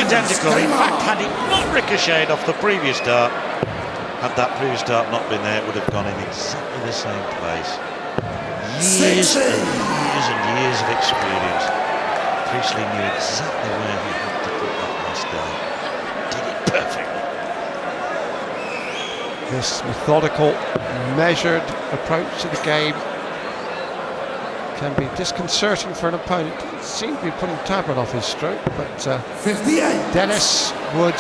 identical. In fact, had it not ricocheted off the previous dart, had that previous dart not been there, it would have gone in exactly the same place. Years and years and years of experience. Priestley knew exactly where he had to put that last dart. Did it perfectly. This methodical, measured approach to the game can be disconcerting for an opponent. It seemed to be putting Tabern off his stroke, but 58. Dennis would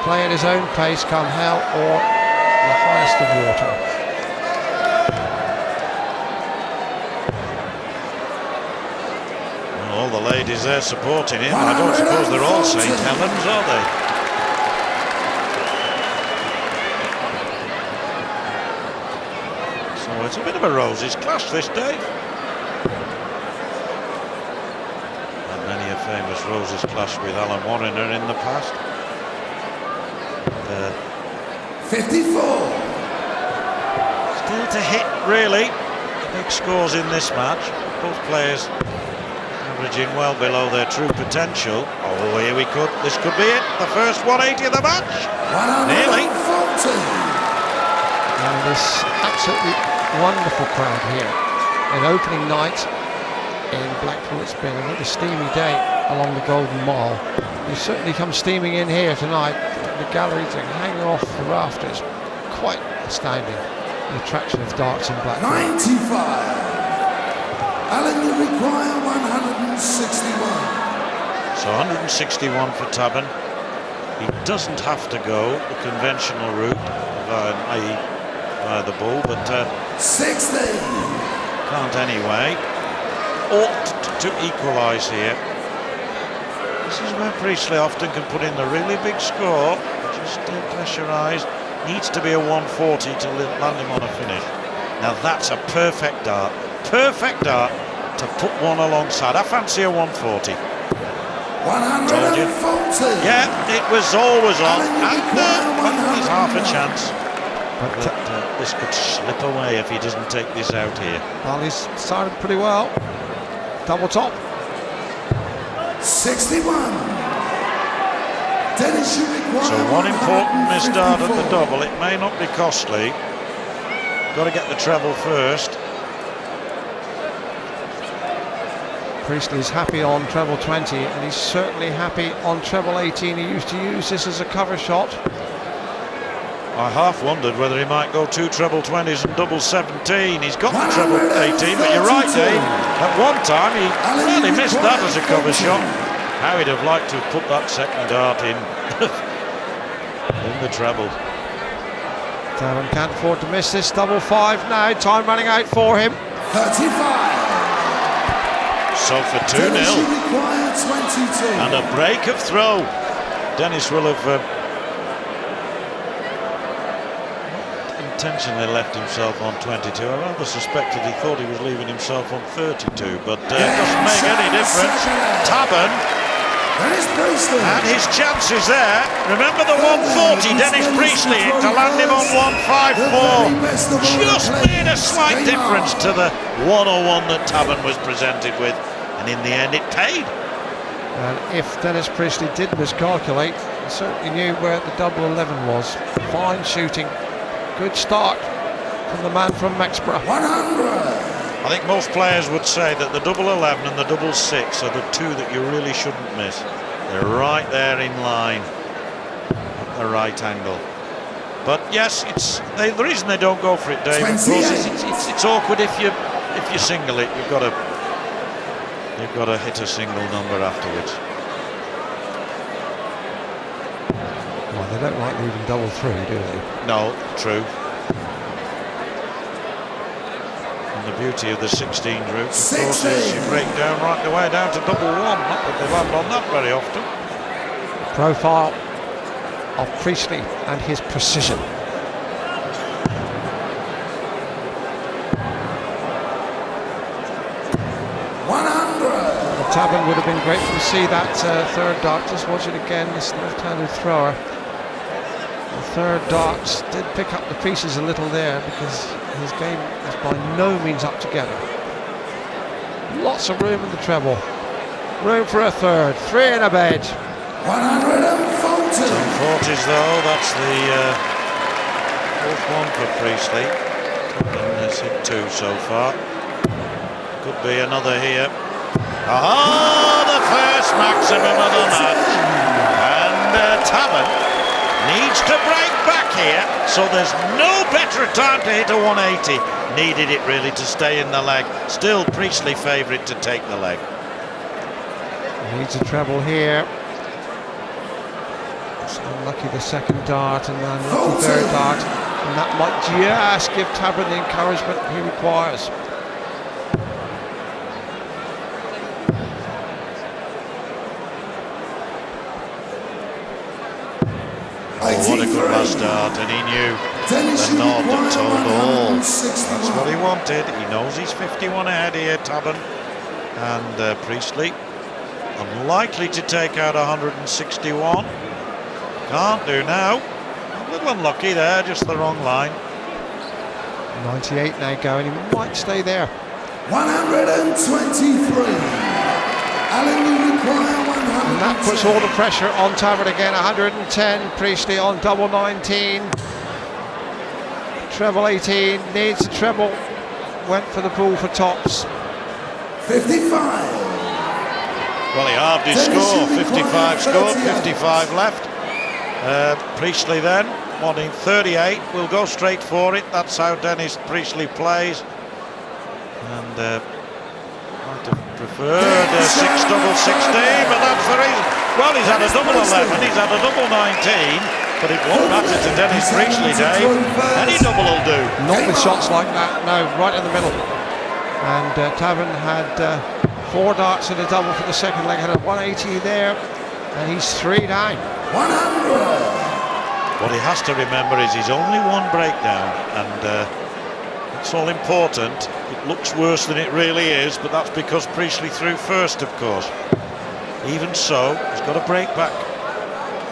play at his own pace, come hell or the highest of water. Well, all the ladies there supporting him. I don't suppose they're all St. Helens, are they? So it's a bit of a roses clash this day. Famous roses clash with Alan Warriner in the past. 54. Still to hit, really. Big scores in this match. Both players averaging well below their true potential. Oh, here we could. This could be it. The first 180 of the match. Nearly. And this absolutely wonderful crowd here. An opening night in Blackpool. It's been a really steamy day along the Golden Mile. You certainly come steaming in here tonight. The galleries are hanging off the rafters. Quite astounding, the attraction of darts in Blackpool. 95. Alan, you require 161. So 161 for Tabern. He doesn't have to go the conventional route, via the bull, but 60. Can't anyway. Ought to equalise here. This is where Priestley often can put in the really big score. Just pressurised. Needs to be a 140 to land him on a finish. Now that's a perfect dart. Perfect dart to put one alongside. I fancy a 140. 140. Yeah, it was always on. And there's half a chance. But this could slip away if he doesn't take this out here. Well, he's started pretty well. Double top. 61. Dennis, you require so one important missed dart at the double. It may not be costly. Got to get the treble first. Priestley's happy on treble 20, and he's certainly happy on treble 18. He used to use this as a cover shot. I half wondered whether he might go 2 treble 20s and double 17. He's got the treble 18, but you're right, Dave. At one time, he really missed that as a cover shot. How he'd have liked to have put that second dart in the treble. Tabern can't afford to miss this double 5 now. Time running out for him. 35. So for 2-0. And a break of throw. Dennis will have intentionally left himself on 22. I rather suspected he thought he was leaving himself on 32, but it doesn't make any difference. Tabern and his chances there. Remember the 140, Dennis Priestley, to land him on 154. Just made a slight difference to the 101 that Tabern was presented with, and in the end it paid. And if Dennis Priestley did miscalculate, he certainly knew where the double 11 was. Fine shooting. Good start from the man from Mexborough. 100. I think most players would say that the double 11 and the double 6 are the two that you really shouldn't miss. They're right there in line at the right angle. But yes, it's the reason they don't go for it, Dave. Of course, it's awkward if you single it. You've got to hit a single number afterwards. Well, they don't like leaving double 3, do they? No, true. And the beauty of the 16 route, of course, is you break down right the way down to double 1. Not that they land on that very often. Profile of Priestley and his precision. Tabern would have been grateful to see that third dart. Just watch it again, this left-handed thrower. The third dart did pick up the pieces a little there, because his game is by no means up together. Lots of room in the treble. Room for a third. 3 in a bed. 140. Some 40s though, that's the fourth one for Priestley. Tabern has hit 2 so far. Could be another here. Oh, the first maximum of the match. And Tabern needs to break back here, so there's no better time to hit a 180. Needed it really to stay in the leg. Still Priestley favourite to take the leg. Needs a treble here. It's unlucky the second dart and the unlucky third dart, and that might just give Tabern the encouragement he requires. Oh, what a good last start, and he knew the nod that told all. That's what he wanted. He knows he's 51 ahead here, Tabern, and Priestley unlikely to take out 161. Can't do now. A little unlucky there, just the wrong line. 98 now going, he might stay there. 123. Alan, you require 100. And that puts all the pressure on Tabern again. 110, Priestley on double 19. Treble 18, needs a treble. Went for the pool for tops. 55. Well, he halved his score. 55 scored, 55 left. Priestley then, wanting 38, will go straight for it. That's how Dennis Priestley plays. And might have preferred a 6 double 16, but that's the reason. Well, he's had a double 11, he's had a double 19, but it won't matter to Dennis Priestley, Dave. Any double will do. Not with shots like that, no, right in the middle. And Tabern had 4 darts and a double for the second leg, had a 180 there, and he's 3 down. 100. What he has to remember is he's only 1 breakdown, and it's all important. It looks worse than it really is, but that's because Priestley threw first, of course. Even so, he's got to break back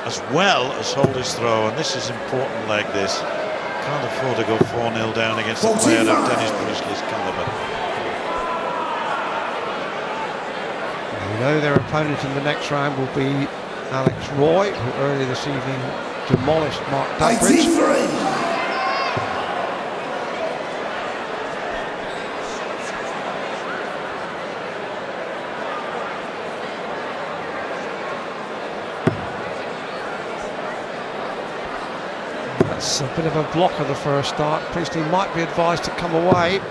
as well as hold his throw, and this is important leg, this. Can't afford to go 4-0 down against a player of Dennis Priestley's calibre. We know their opponent in the next round will be Alex Roy, who earlier this evening demolished Mark Duckbridge. 83. That's a bit of a block of the first start. Priestley might be advised to come away.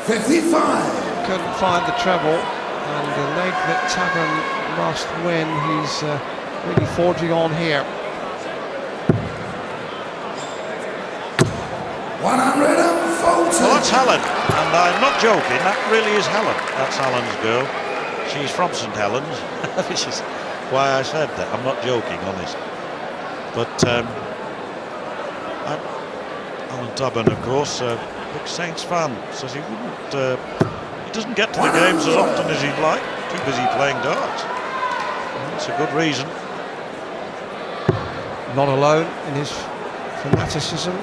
55. Couldn't find the treble, and the leg that Tabern must win, he's really forging on here. 140. Well, that's Helen, and I'm not joking, that really is Helen. That's Helen's girl. She's from St Helens, which is why I said that. I'm not joking, honest. But Alan Tabern, of course, big Saints fan, says he wouldn't. He doesn't get to the games as often as he'd like. Too busy playing darts. That's a good reason. Not alone in his fanaticism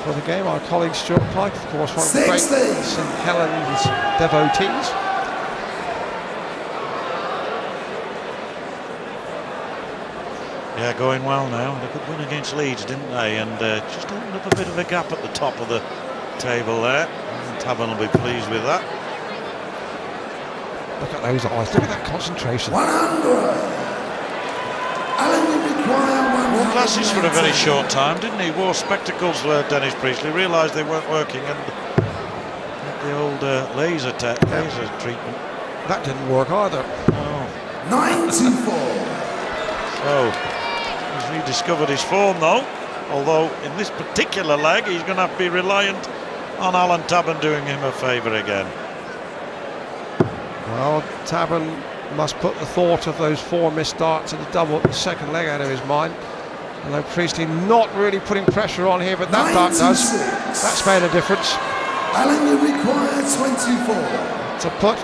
for the game. Our colleague Stuart Pike, of course, one of the great St Helens devotees. Yeah, going well now. They could win against Leeds, didn't they? And just opened up a bit of a gap at the top of the table there. And Tabern will be pleased with that. Look at those eyes. Look at that concentration. 100. Alan, you require 100. Wore glasses for a very short time, didn't he? Wore spectacles, Dennis Priestley. Realised they weren't working and had the old laser treatment. That didn't work either. Oh. 94. So, he's rediscovered his form though. Although in this particular leg, he's going to have to be reliant on Alan Tabern doing him a favour again. Well, Tabern must put the thought of those 4 missed darts and the double at the second leg out of his mind. Although Priestley not really putting pressure on here, but that dart does. That's made a difference. Alan, you require 24. To put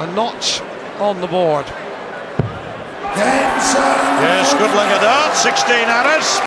a notch on the board. Game, sir. Yes, good leg of dart, 16 errors.